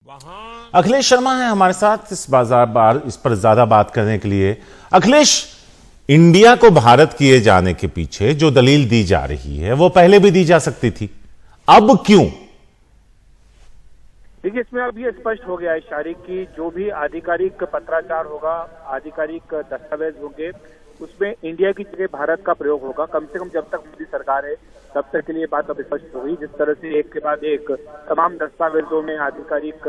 अखिलेश शर्मा है हमारे साथ इस पर ज्यादा बात करने के लिए। अखिलेश, इंडिया को भारत किए जाने के पीछे जो दलील दी जा रही है वो पहले भी दी जा सकती थी, अब क्यों? देखिए, इसमें अब ये स्पष्ट हो गया है शारिक की जो भी आधिकारिक पत्राचार होगा, आधिकारिक दस्तावेज होंगे, उसमें इंडिया की जगह भारत का प्रयोग होगा। कम से कम जब तक मोदी सरकार है तब तक के लिए बात अब स्पष्ट हो गई। जिस तरह से एक के बाद एक तमाम दस्तावेजों में, आधिकारिक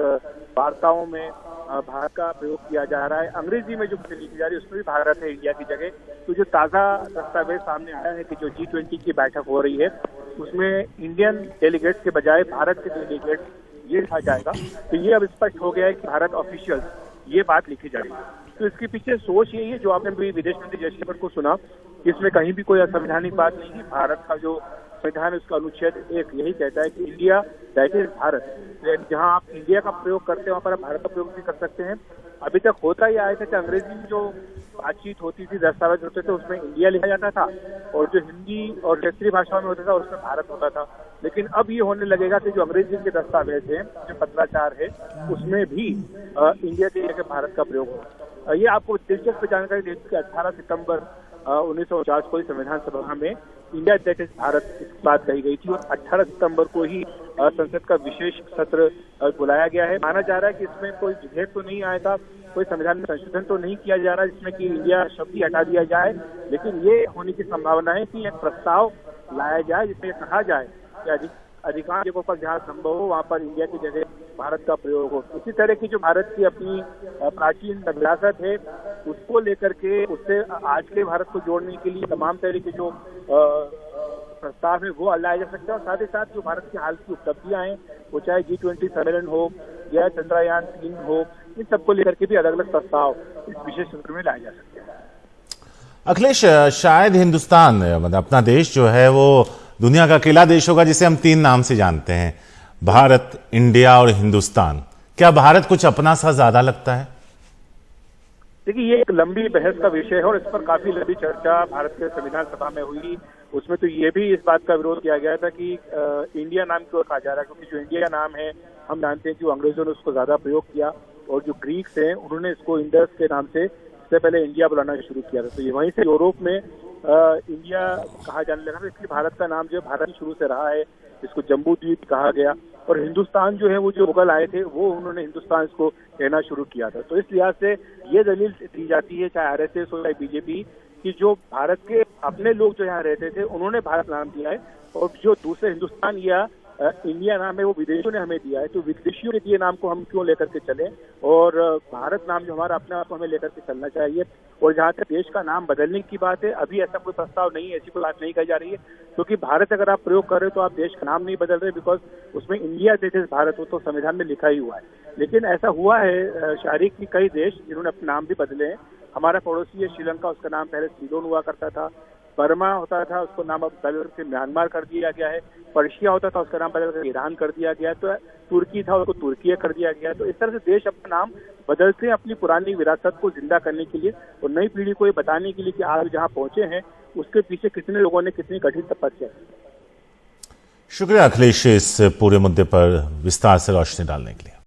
वार्ताओं में भारत का प्रयोग किया जा रहा है। अंग्रेजी में जो लिखी जा रही है उसमें भी भारत है इंडिया की जगह। तो जो ताजा दस्तावेज सामने आया है कि जो G20 की बैठक हो रही है उसमें इंडियन डेलीगेट्स के बजाय भारत के डेलीगेट्स ये लिखा जाएगा। तो ये अब स्पष्ट हो गया है कि भारत ऑफिशियल ये बात लिखी जा रही है। तो इसके पीछे सोच यही है, जो आपने भी विदेश मंत्री जयशंकर को सुना, इसमें कहीं भी कोई असंवैधानिक बात नहीं है। भारत का जो संविधान उसका अनुच्छेद 1 यही कहता है कि इंडिया दैट इज भारत। जहां आप इंडिया का प्रयोग करते हैं वहां पर आप भारत का प्रयोग भी कर सकते हैं। अभी तक होता ही आया था कि अंग्रेजी में जो बातचीत होती थी, दस्तावेज होते थे, उसमें इंडिया लिखा जाता था और जो हिंदी और क्षेत्रीय भाषाओं में होता था उसमें भारत होता था। लेकिन अब ये होने लगेगा कि जो अंग्रेजी के दस्तावेज है, जो पत्राचार है, उसमें भी इंडिया के जगह भारत का प्रयोग होगा। ये आपको दिलचस्प जानकारी देती है कि 18 सितंबर 1949 को संविधान सभा में इंडिया दैट इज भारत इस बात कही गई थी और 18 सितंबर को ही संसद का विशेष सत्र बुलाया गया है। माना जा रहा है कि इसमें कोई विधेयक तो नहीं आएगा, कोई संविधान में संशोधन तो नहीं किया जा रहा जिसमें कि इंडिया शब्द ही हटा दिया जाए, लेकिन ये होने की संभावना है कि एक प्रस्ताव लाया जाए जिसमें कहा जाए कि अधिकांश जगहों पर जहाँ संभव हो वहाँ पर इंडिया की जगह भारत का प्रयोग हो। इसी तरह की जो भारत की अपनी प्राचीन विरासत है उसको लेकर के उससे आज के भारत को जोड़ने के लिए तमाम तरह के जो प्रस्ताव है वो लाया जा सकता है। और साथ ही साथ जो भारत की हाल की उपलब्धियां हैं, वो चाहे G20 सम्मेलन हो या चंद्रयान 3 हो, इन सबको लेकर के भी अलग अलग प्रस्ताव इस विशेष सत्र में लाए जा सकते हैं। अखिलेश, शायद हिंदुस्तान मतलब अपना देश जो है वो दुनिया का अकेला देश होगा जिसे हम 3 नाम से जानते हैं, भारत, इंडिया और हिंदुस्तान। क्या भारत कुछ अपना सा ज्यादा लगता है? देखिए, ये एक लंबी बहस का विषय है और इस पर काफी लंबी चर्चा भारत के संविधान सभा में हुई। उसमें तो ये भी इस बात का विरोध किया गया था कि इंडिया नाम क्यों कहा जा रहा है, क्योंकि जो इंडिया नाम है हम जानते हैं कि अंग्रेजों ने उसको ज्यादा प्रयोग किया और जो ग्रीक्स हैं उन्होंने इसको इंडस के नाम से इससे पहले इंडिया बुलाना शुरू किया था। तो ये वहीं से यूरोप में इंडिया कहा जाने लगा था। इसलिए भारत का नाम जो भारत शुरू से रहा है, इसको जम्बू द्वीप कहा गया। और हिंदुस्तान जो है वो जो मुगल आए थे वो उन्होंने हिंदुस्तान इसको कहना शुरू किया था। तो इस लिहाज से ये दलील दी जाती है, चाहे RSS हो चाहे BJP, कि जो भारत के अपने लोग जो यहाँ रहते थे उन्होंने भारत नाम दिया है और जो दूसरे हिंदुस्तान या इंडिया नाम है वो विदेशियों ने हमें दिया है। तो विदेशियों के दिए नाम को हम क्यों लेकर के चले, और भारत नाम जो हमारा अपने आप को हमें लेकर के चलना चाहिए। और जहाँ तक देश का नाम बदलने की बात है, अभी ऐसा कोई प्रस्ताव नहीं है, ऐसी कोई बात नहीं कही जा रही है, क्योंकि भारत अगर आप प्रयोग कर रहे हो तो आप देश का नाम नहीं बदल रहे, बिकॉज उसमें इंडिया दैट इज भारत हो तो संविधान में लिखा ही हुआ है। लेकिन ऐसा हुआ है शारिक की कई देश जिन्होंने अपने नाम भी बदले हैं। हमारा पड़ोसी है श्रीलंका, उसका नाम पहले सीलोन हुआ करता था। बर्मा होता था, उसको नाम अब बदल के म्यांमार कर दिया गया है। पर्शिया होता था, उसका नाम बदल कर ईरान कर दिया गया। तो तुर्की था, उसको तुर्की कर दिया गया। तो इस तरह से देश अपना नाम बदलते हैं अपनी पुरानी विरासत को जिंदा करने के लिए और नई पीढ़ी को ये बताने के लिए कि आज जहाँ पहुंचे हैं उसके पीछे कितने लोगों ने कितनी कठिन तपस्या की। शुक्रिया अखिलेश, इस पूरे मुद्दे पर विस्तार से रोशनी डालने के लिए।